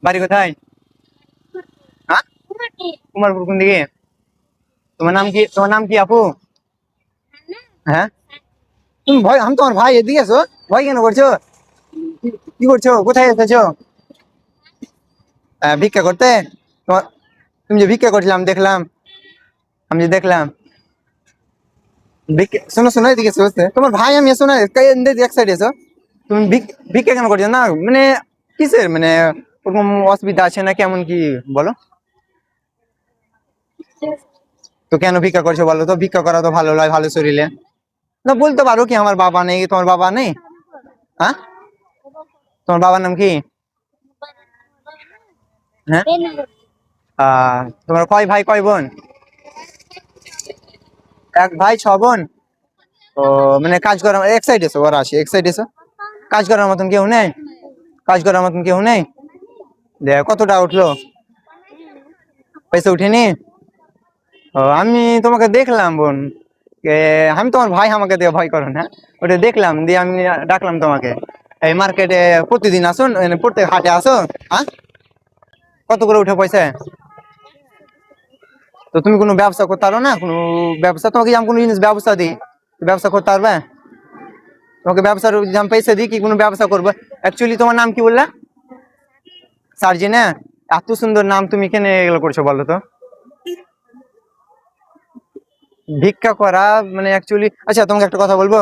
বাড়ি কোথায়? হ্যাঁ, কুমারপুর কোন দিকে? তোমার নাম কি? তোমার নাম কি আপু? হ্যাঁ, তুমি ভয়, আমি তোমার ভাই, এদিকে এসো। ভয় কেন করছো? কি করছো? কোথায় এসেছো? ভিক্ষা করতে? তোমার, তুমি যে ভিক্ষা করছিলাম দেখলাম, আমি যে দেখলাম ভিক্ষা। শোনো শোনো, এদিকে এসো, তোমার ভাই আমি, এসো না, এক সাইড এসো। তুমি ভিক্ষা কেন করছো না, মানে কিসের, মানে ওরকম অসুবিধা আছে না কেমন কি বলো? তো কেন ভিক্ষা করছো বলো তো? ভিক্ষা করা তো ভালো নয়, ভালো শরীরে। না বলতে পারো কি আমার বাবা নেই, তোমার বাবা নেই? হ্যাঁ, তোমার বাবার নাম কি? হ্যাঁ, তোমার কয় ভাই কয় বোন? এক ভাই ছ বোন। ও, মানে কাজ করার এক সাইড এসো, ওরা আসি এক সাইড এসো। কাজ করার মতন কেউ নেই? কাজ করার মতন কেউ নেই? দেখ কতটা উঠলো, পয়সা উঠেনি? ও, আমি তোমাকে দেখলাম বোন, এ, আমি তোমার ভাই, আমাকে দিয়ে ভয় করো না। ওটা দেখলাম দিয়ে আমি ডাকলাম তোমাকে। এই মার্কেটে প্রতিদিন আসো, মানে প্রত্যেক হাটে আসো? হ্যাঁ, কত করে উঠে পয়সা? তো তুমি কোনো ব্যবসা করতে পারো না? কোনো ব্যবসা, তোমাকে যেমন কোনো জিনিস ব্যবসা দিই, ব্যবসা করতে পারবে? তোমাকে ব্যবসার যেমন পয়সা দিই, কি কোনো ব্যবসা করবো? অ্যাকচুয়ালি তোমার নাম কি বললা? সার্জিনা। এত সুন্দর নাম, তুমি কেন এগুলো করছো বলো তো? ভিক্ষা করা মানে অ্যাকচুয়ালি, আচ্ছা তোমাকে একটা কথা বলবো।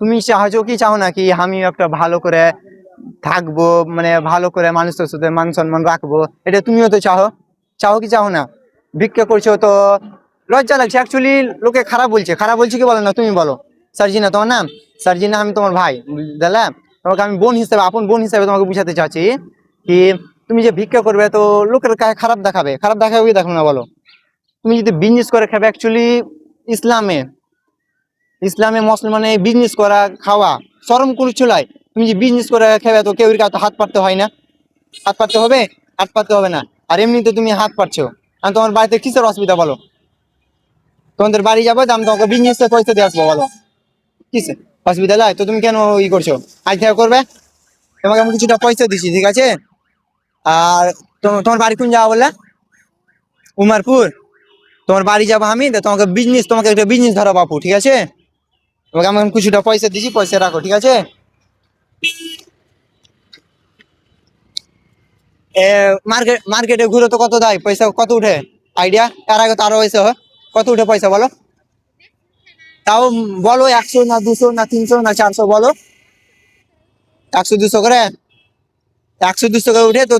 তুমি চাহছো কি চাও না কি আমি একটা ভালো করে থাকবো, মানে ভালো করে মানুষের সাথে মান সম্মান রাখবো, এটা তুমিও তো চাও। চাও কি চাও না? ভিক্ষা করছো তো লজ্জা লাগছে অ্যাকচুয়ালি। লোকে খারাপ বলছে, খারাপ বলছে কি বলো না, তুমি বলো। সার্জিনা তোমার নাম? সার্জিনা, আমি তোমার ভাই, বুঝলে? তোমাকে আমি বোন হিসেবে, আপন বোন হিসেবে তোমাকে বুঝাতে চাচ্ছি কি, তুমি যে ভিক্ষা করবে তো লোকের কাছে খারাপ দেখাবে, খারাপ দেখাবে কি দেখো না বলো? তুমি যদি বিজনেস করে খাবে, অ্যাকচুয়ালি ইসলামে, ইসলামে মুসলমানে বিজনেস করা খাওয়া শরম করে চলায়। তুমি যে বিজনেস করে খাবে তো কেউ কাছে হাত পাততে হয় না? হাত পাততে হবে? হাত পাততে হবে না। আর এমনিতে তুমি হাত পাতছো, আমি তোমার বাড়িতে কিসের অসুবিধা বলো? তোমাদের বাড়ি যাবো, আমি তোমাকে বিজনেস পয়সা দিয়ে আসবো, বলো কিসের অসুবিধা? লাই তো তুমি কেন ই করছো? আজ থেকে করবে। তোমাকে আমি কিছুটা পয়সা দিচ্ছি, ঠিক আছে? আর তোমার বাড়ি কোন যাওয়া বললে? উমারপুর। তোমার বাড়ি যাবো আমি, তো তোমাকে বিজনেস, তোমাকে একটা বিজনেস ধরো বাপু, ঠিক আছে? তোমাকে আমি কিছুটা পয়সা দিচ্ছি, পয়সা রাখো, ঠিক আছে? মার্কেটে ঘুরে তো কত দেয় পয়সা, কত উঠে আইডিয়া? এর আগে তো আরো হয়েছে, কত উঠে পয়সা বলো? তাও বলো, 100 না 200 না 300 না 400 বলো। 100 200 করে, 100 200 করে উঠে তো।